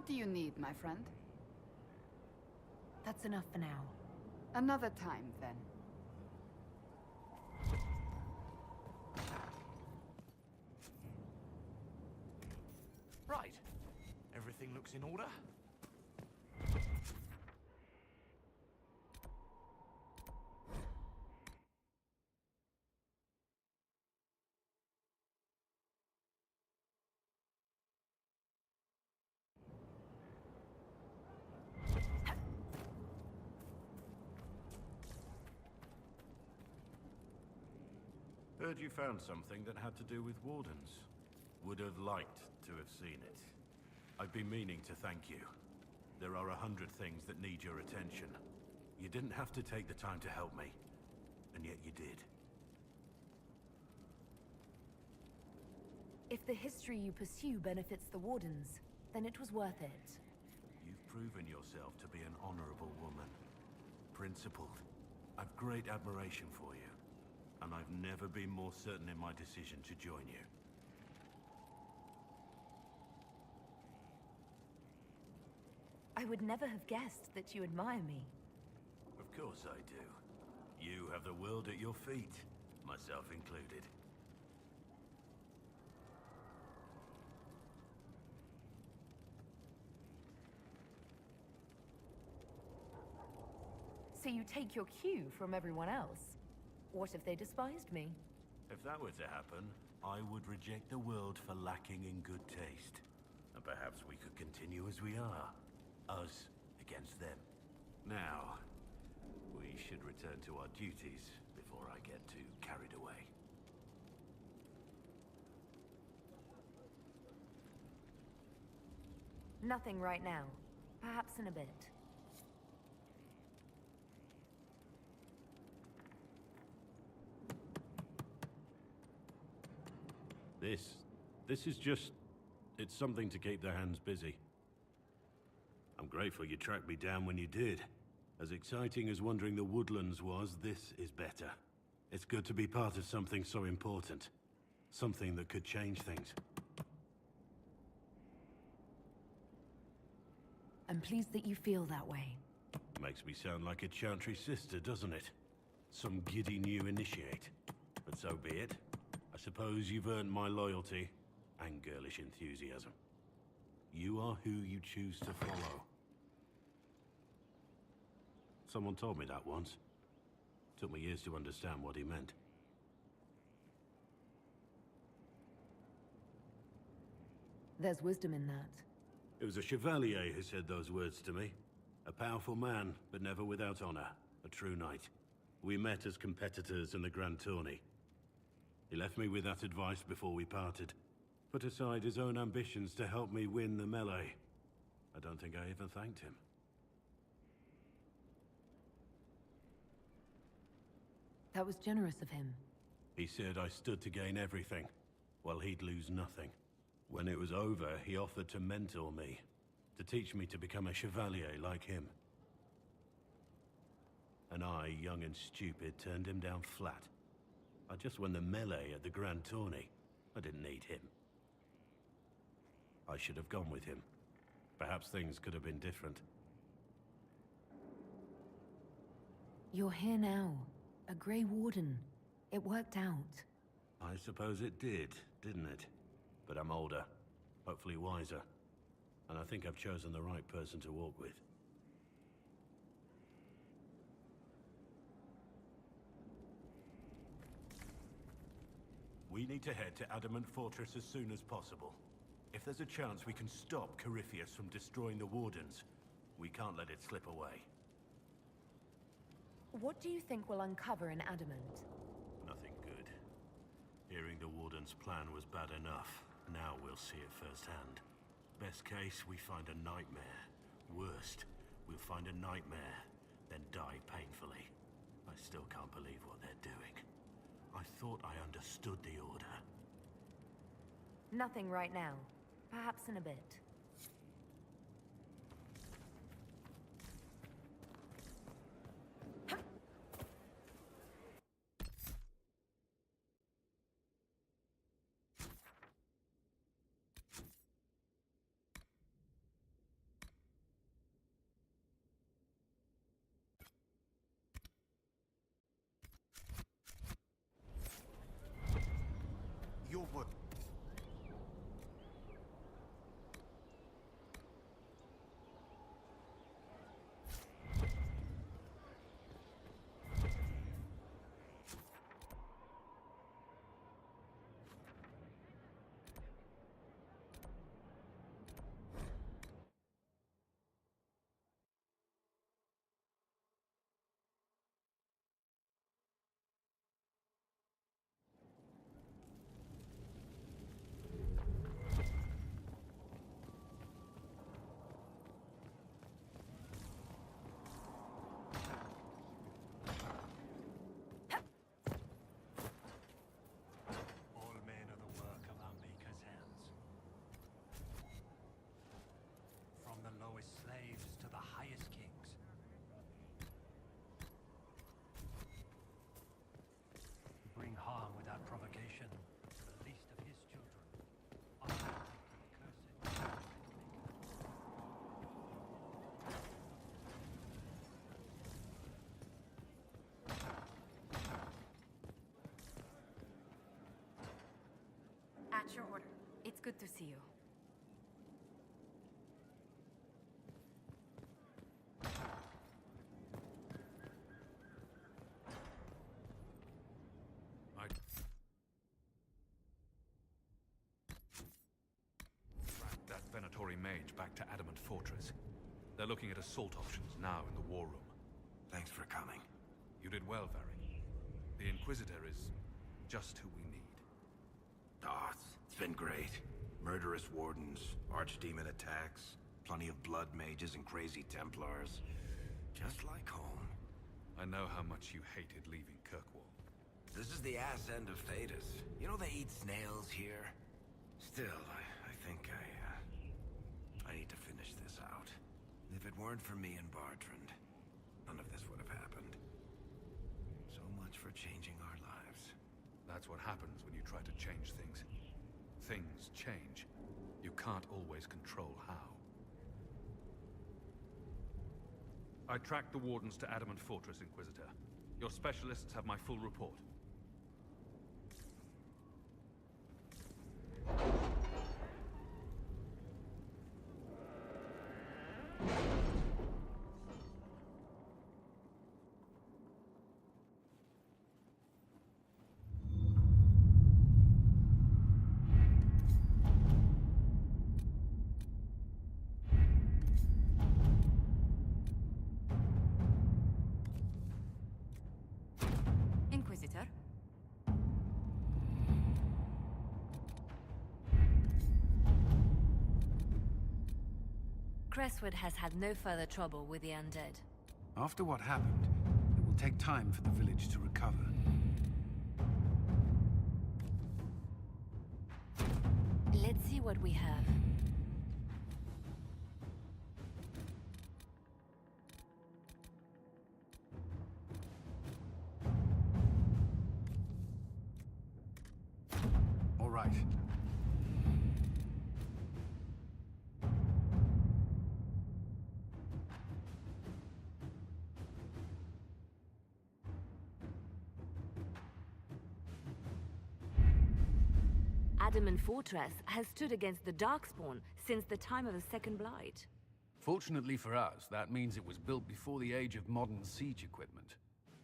What do you need, my friend? That's enough for now. Another time, then. Right. Everything looks in order. Heard you found something that had to do with wardens. Would have liked to have seen it. I've been meaning to thank you. There are 100 things that need your attention. You didn't have to take the time to help me, and yet you did. If the history you pursue benefits the Wardens, then it was worth it. You've proven yourself to be an honorable woman. Principled. I've great admiration for you. And I've never been more certain in my decision to join you. I would never have guessed that you admire me. Of course I do. You have the world at your feet, myself included. So you take your cue from everyone else. What if they despised me? If that were to happen, I would reject the world for lacking in good taste. And perhaps we could continue as we are. Us against them. Now, we should return to our duties before I get too carried away. Nothing right now. Perhaps in a bit. This is just... it's something to keep their hands busy. I'm grateful you tracked me down when you did. As exciting as wandering the woodlands was, this is better. It's good to be part of something so important. Something that could change things. I'm pleased that you feel that way. Makes me sound like a Chantry sister, doesn't it? Some giddy new initiate. But so be it. I suppose you've earned my loyalty and girlish enthusiasm. You are who you choose to follow. Someone told me that once. Took me years to understand what he meant. There's wisdom in that. It was a chevalier who said those words to me. A powerful man, but never without honor. A true knight. We met as competitors in the Grand Tourney. He left me with that advice before we parted. Put aside his own ambitions to help me win the melee. I don't think I even thanked him. That was generous of him. He said I stood to gain everything, while he'd lose nothing. When it was over, he offered to mentor me, to teach me to become a chevalier like him. And I, young and stupid, turned him down flat. I just won the melee at the Grand Tourney. I didn't need him. I should have gone with him. Perhaps things could have been different. You're here now. A Grey Warden. It worked out. I suppose it did, didn't it? But I'm older, hopefully wiser. And I think I've chosen the right person to walk with. We need to head to Adamant Fortress as soon as possible. If there's a chance we can stop Corypheus from destroying the Wardens, we can't let it slip away. What do you think we'll uncover in Adamant? Nothing good. Hearing the Warden's plan was bad enough. Now we'll see it firsthand. Best case, we find a nightmare. Worst, we'll find a nightmare, then die painfully. I still can't believe what they're doing. I thought I understood the order. Nothing right now. Perhaps in a bit. your order? It's good to see you. Tracked that Venatori mage back to Adamant Fortress. They're looking at assault options now in the war room. Thanks for coming. You did well, Varry. The Inquisitor is just who we need. Ah, it's been great. Murderous wardens, archdemon attacks, plenty of blood mages and crazy Templars. Just like home. I know how much you hated leaving Kirkwall. This is the ass end of Thedas. You know they eat snails here? Still, I think I need to finish this out. If it weren't for me and Bartrand, none of this would have happened. So much for changing our lives. That's what happens when you try to change things. Things change. You can't always control how. I tracked the Wardens to Adamant Fortress, Inquisitor. Your specialists have my full report. Inquisitor? Crestwood has had no further trouble with the undead. After what happened, it will take time for the village to recover. Let's see what we have. All right. Adamant Fortress has stood against the Darkspawn since the time of the Second Blight. Fortunately for us, that means it was built before the age of modern siege equipment.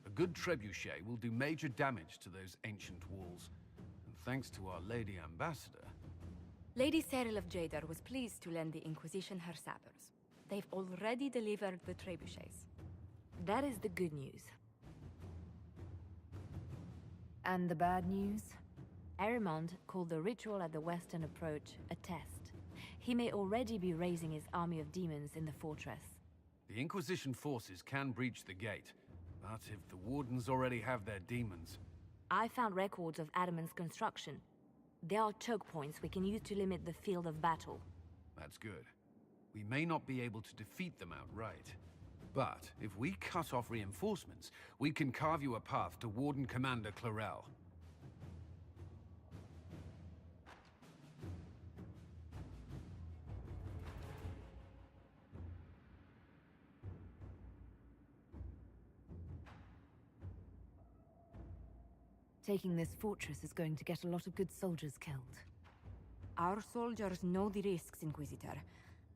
A good trebuchet will do major damage to those ancient walls. And thanks to our Lady Ambassador... Lady Cyril of Jadar was pleased to lend the Inquisition her sabers. They've already delivered the trebuchets. That is the good news. And the bad news? Arimond called the ritual at the western approach a test. He may already be raising his army of demons in the fortress. The Inquisition forces can breach the gate, but if the Wardens already have their demons... I found records of Adamant's construction. There are choke points we can use to limit the field of battle. That's good. We may not be able to defeat them outright. But if we cut off reinforcements, we can carve you a path to Warden Commander Clarel. Taking this fortress is going to get a lot of good soldiers killed. Our soldiers know the risks, Inquisitor,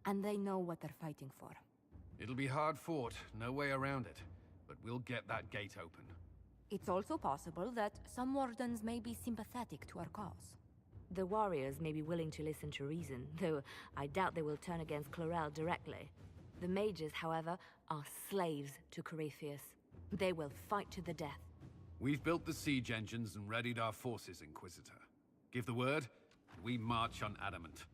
and they know what they're fighting for. It'll be hard fought, no way around it. But we'll get that gate open. It's also possible that some wardens may be sympathetic to our cause. The warriors may be willing to listen to reason, though I doubt they will turn against Clarel directly. The mages, however, are slaves to Corypheus. They will fight to the death. We've built the siege engines and readied our forces, Inquisitor. Give the word, and we march on Adamant.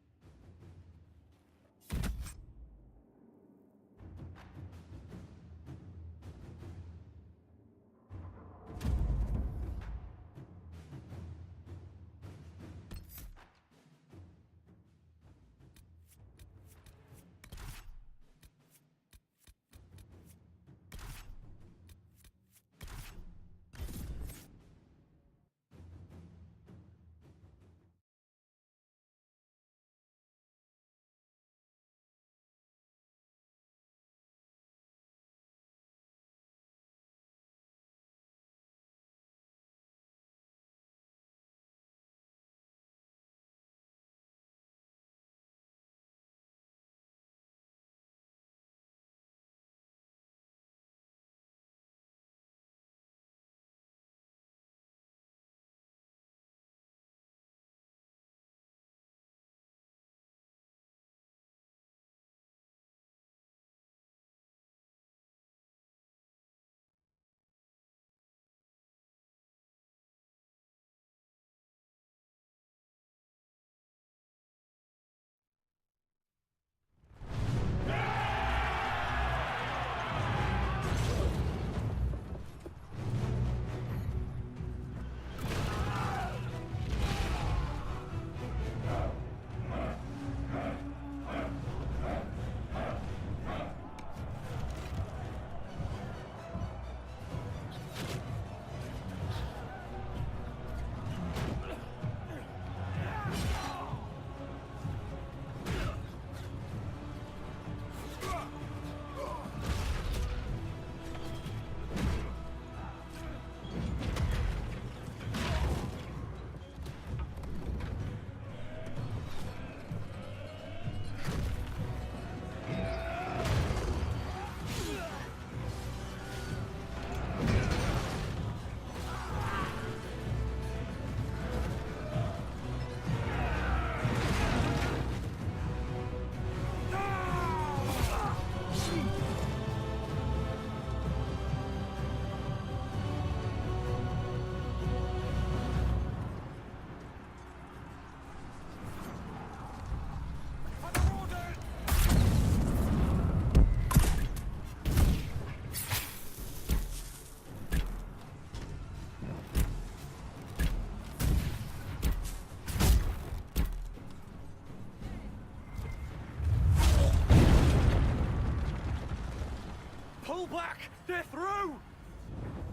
Pull back! They're through!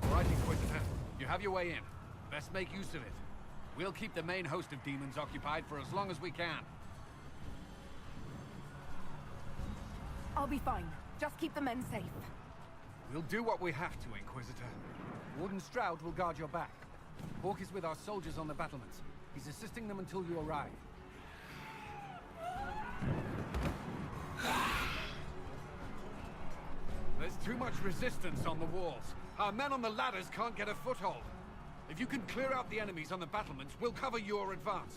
All right, Inquisitor. You have your way in. Best make use of it. We'll keep the main host of demons occupied for as long as we can. I'll be fine. Just keep the men safe. We'll do what we have to, Inquisitor. Warden Stroud will guard your back. Hawk is with our soldiers on the battlements. He's assisting them until you arrive. There's too much resistance on the walls. Our men on the ladders can't get a foothold. If you can clear out the enemies on the battlements, we'll cover your advance.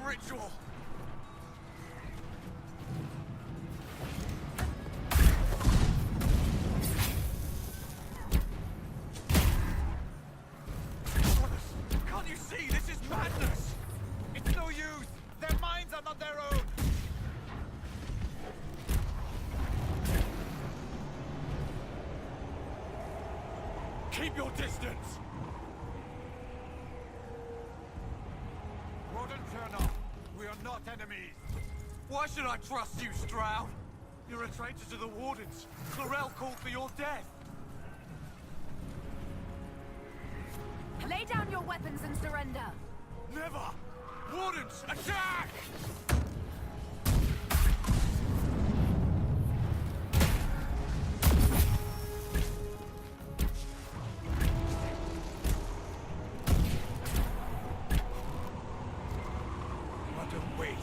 Ritual! Can't you see? This is madness! It's no use! Their minds are not their own! Keep your distance! Warden, turn off. We are not enemies. Why should I trust you, Stroud? You're a traitor to the Wardens. Clarel called for your death. Lay down your weapons and surrender. Never! Wardens, attack! What a waste.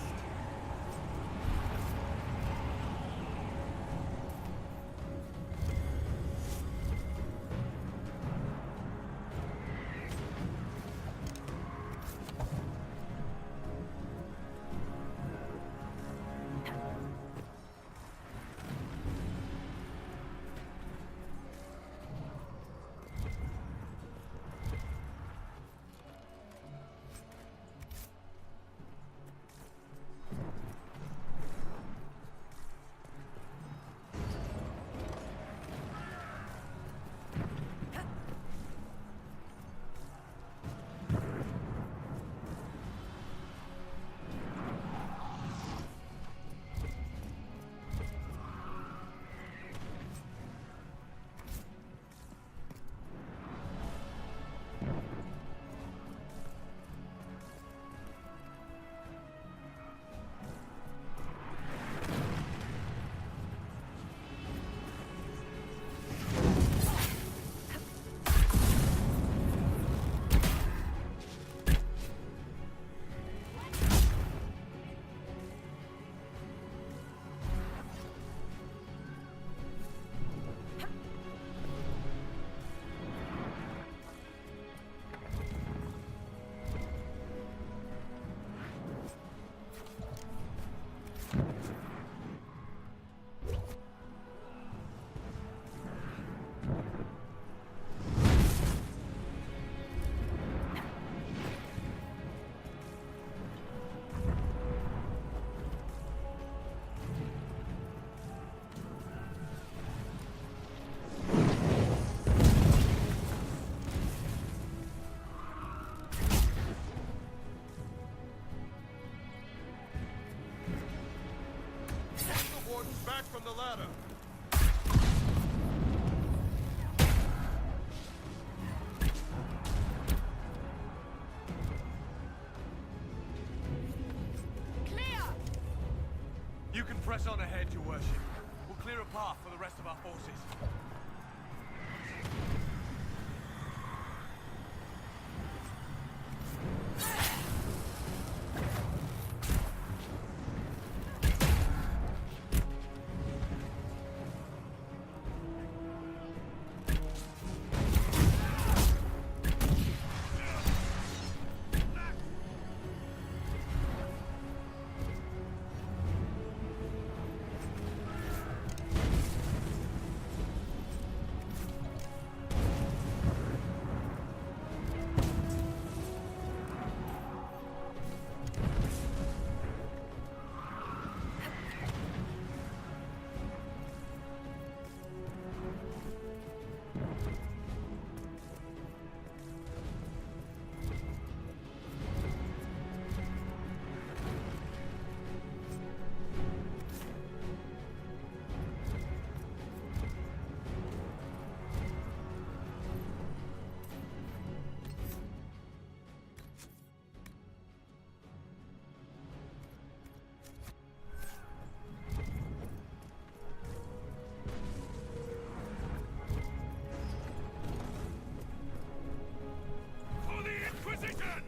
back from the ladder. Clear! You can press on ahead, Your Worship. We'll clear a path for the rest of our forces. For the Inquisition!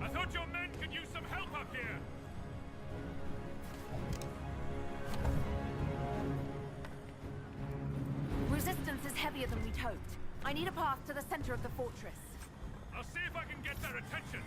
I thought your men could use some help up here! Resistance is heavier than we'd hoped. I need a path to the center of the fortress. I'll see if I can get their attention.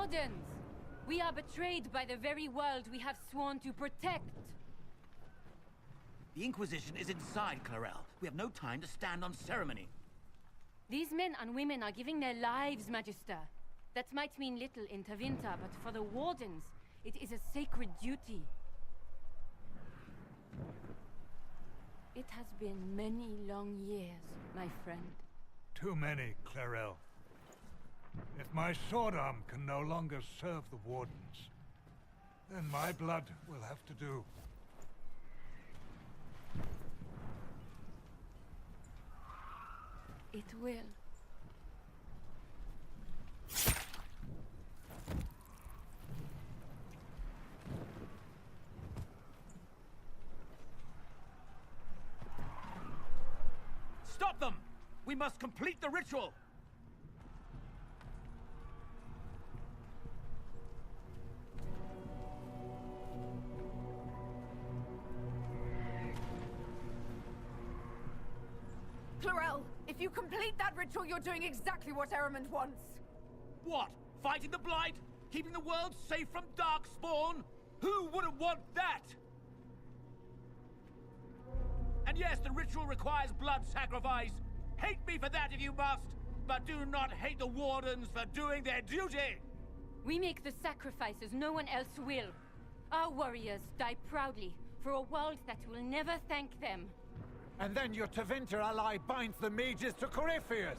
Wardens! We are betrayed by the very world we have sworn to protect. The Inquisition is inside, Clarel. We have no time to stand on ceremony. These men and women are giving their lives, Magister. That might mean little in Tevinter, but for the Wardens, it is a sacred duty. It has been many long years, my friend. Too many, Clarel. If my sword arm can no longer serve the Wardens, then my blood will have to do. It will. Stop them! We must complete the ritual! Clarel, if you complete that ritual, you're doing exactly what Ehrman wants. What? Fighting the Blight? Keeping the world safe from Darkspawn? Who wouldn't want that? And yes, the ritual requires blood sacrifice. Hate me for that if you must, but do not hate the Wardens for doing their duty! We make the sacrifices no one else will. Our warriors die proudly for a world that will never thank them. And then your Tevinter ally binds the mages to Corypheus!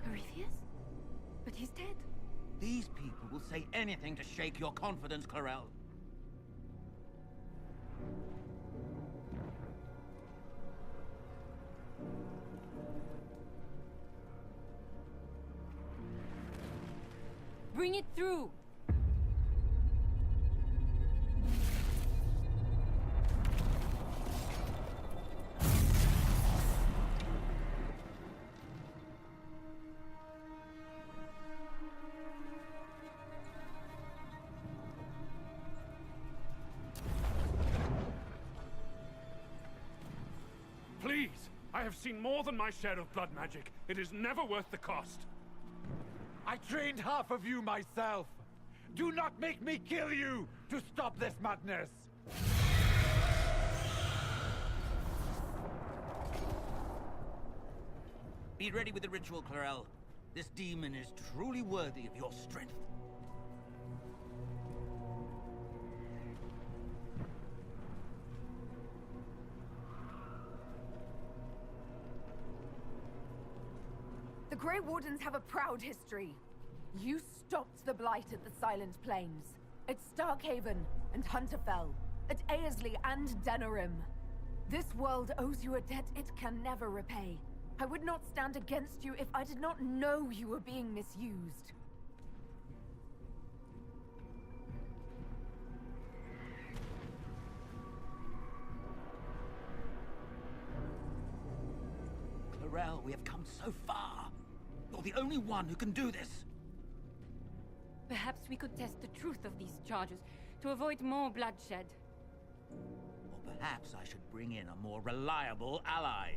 Corypheus? But he's dead. These people will say anything to shake your confidence, Clarel. Bring it through! Please! I have seen more than my share of blood magic. It is never worth the cost. I trained half of you myself! Do not make me kill you to stop this madness! Be ready with the ritual, Clarel. This demon is truly worthy of your strength. The Grey Wardens have a proud history. You stopped the Blight at the Silent Plains, at Starkhaven and Hunterfell, at Aesley and Denerim. This world owes you a debt it can never repay. I would not stand against you if I did not know you were being misused. Clarel, we have come so far. You're the only one who can do this. Perhaps we could test the truth of these charges to avoid more bloodshed. Or perhaps I should bring in a more reliable ally.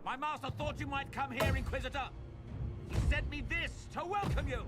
My master thought you might come here, Inquisitor. He sent me this to welcome you.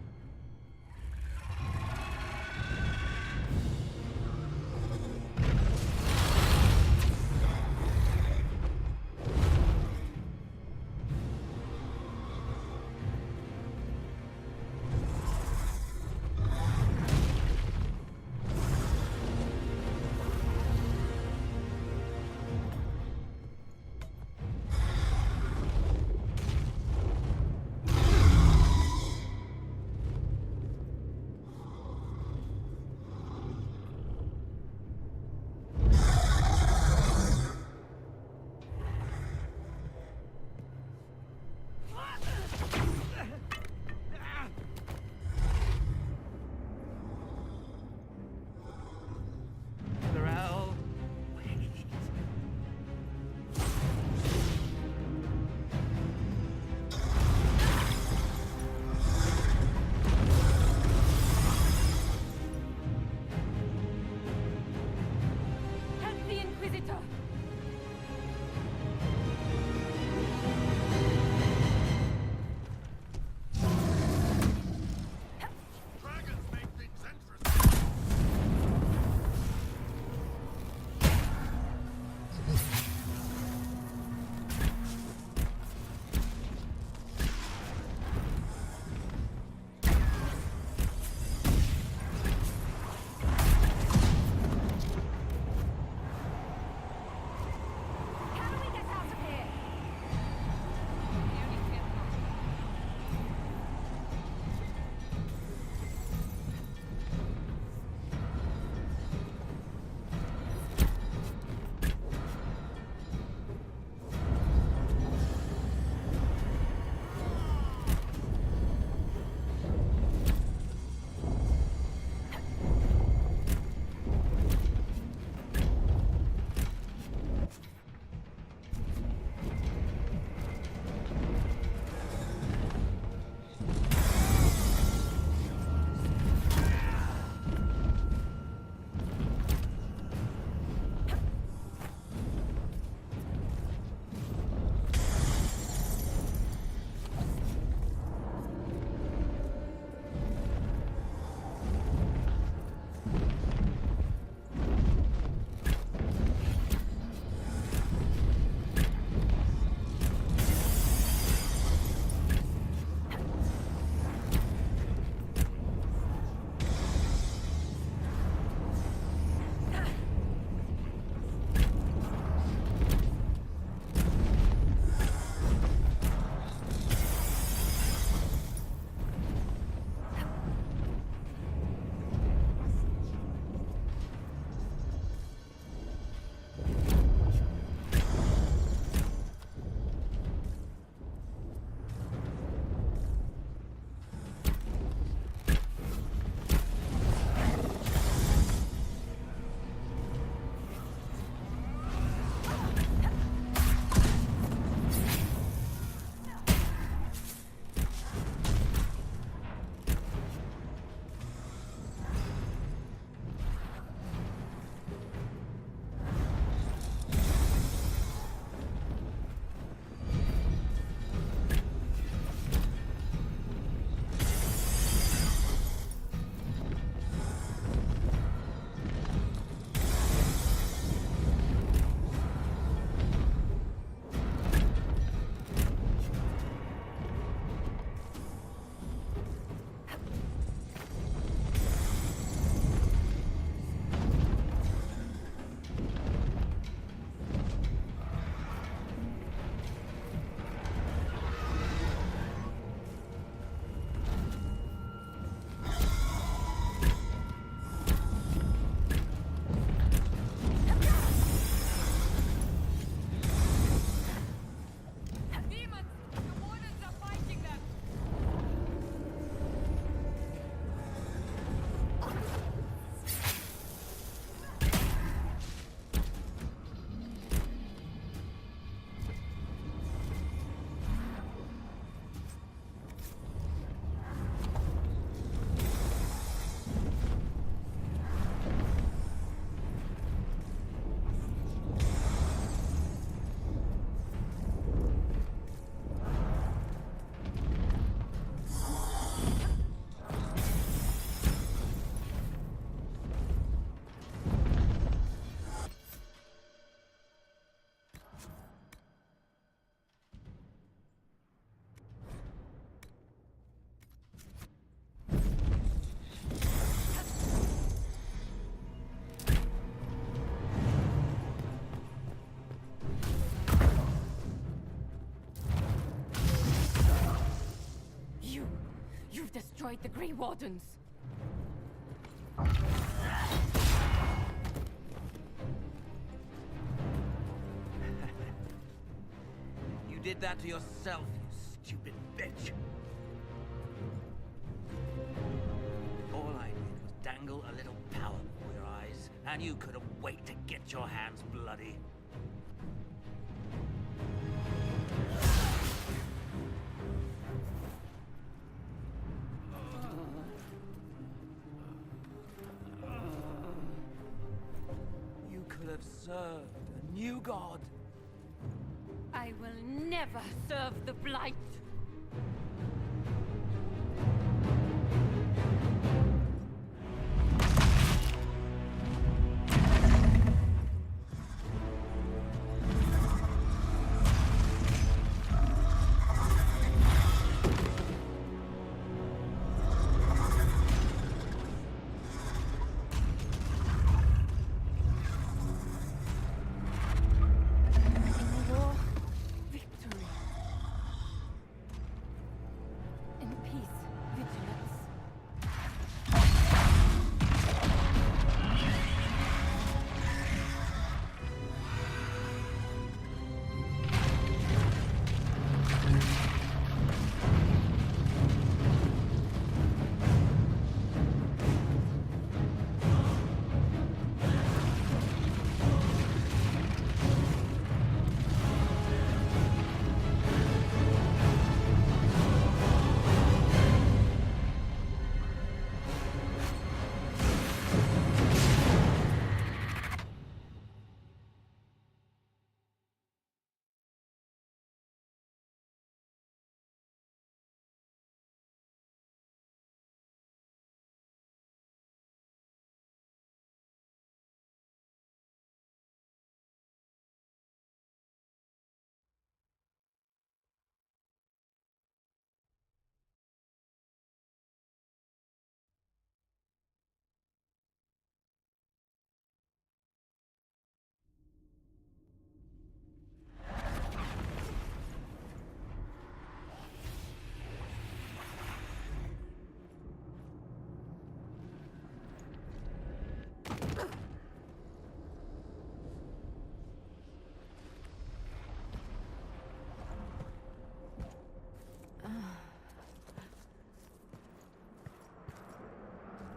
destroyed the Grey Wardens. You did that to yourself, you stupid bitch. All I did was dangle a little power before your eyes, and you couldn't wait to get your hands bloody. You could have served a new god. I will never serve the Blight.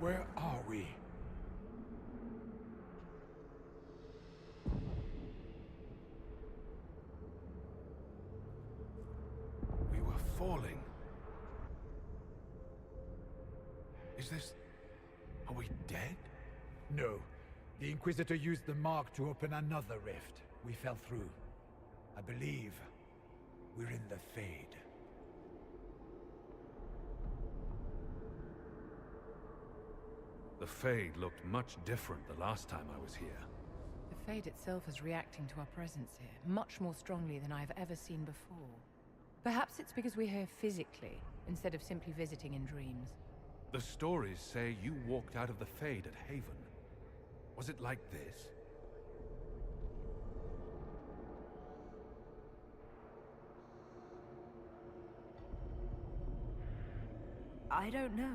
Where are we? We were falling. Is this... Are we dead? No. The Inquisitor used the mark to open another rift. We fell through. I believe we're in the Fade. The Fade looked much different the last time I was here. The Fade itself is reacting to our presence here, much more strongly than I've ever seen before. Perhaps it's because we're here physically, instead of simply visiting in dreams. The stories say you walked out of the Fade at Haven. Was it like this? I don't know.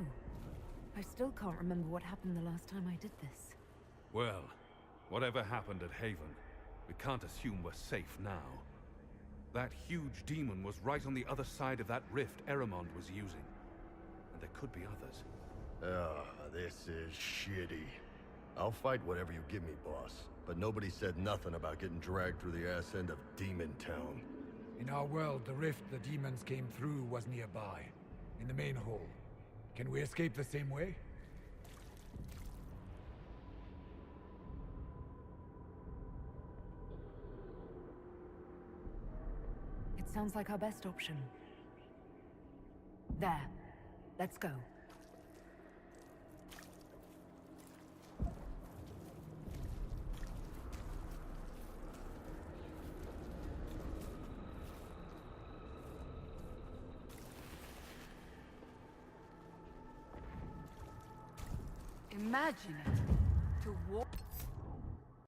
I still can't remember what happened the last time I did this. Well, whatever happened at Haven, we can't assume we're safe now. That huge demon was right on the other side of that rift Eramond was using. And there could be others. This is shitty. I'll fight whatever you give me, boss. But nobody said nothing about getting dragged through the ass end of Demon Town. In our world, the rift the demons came through was nearby, in the main hall. Can we escape the same way? It sounds like our best option. There. Let's go. Imagine it. To walk...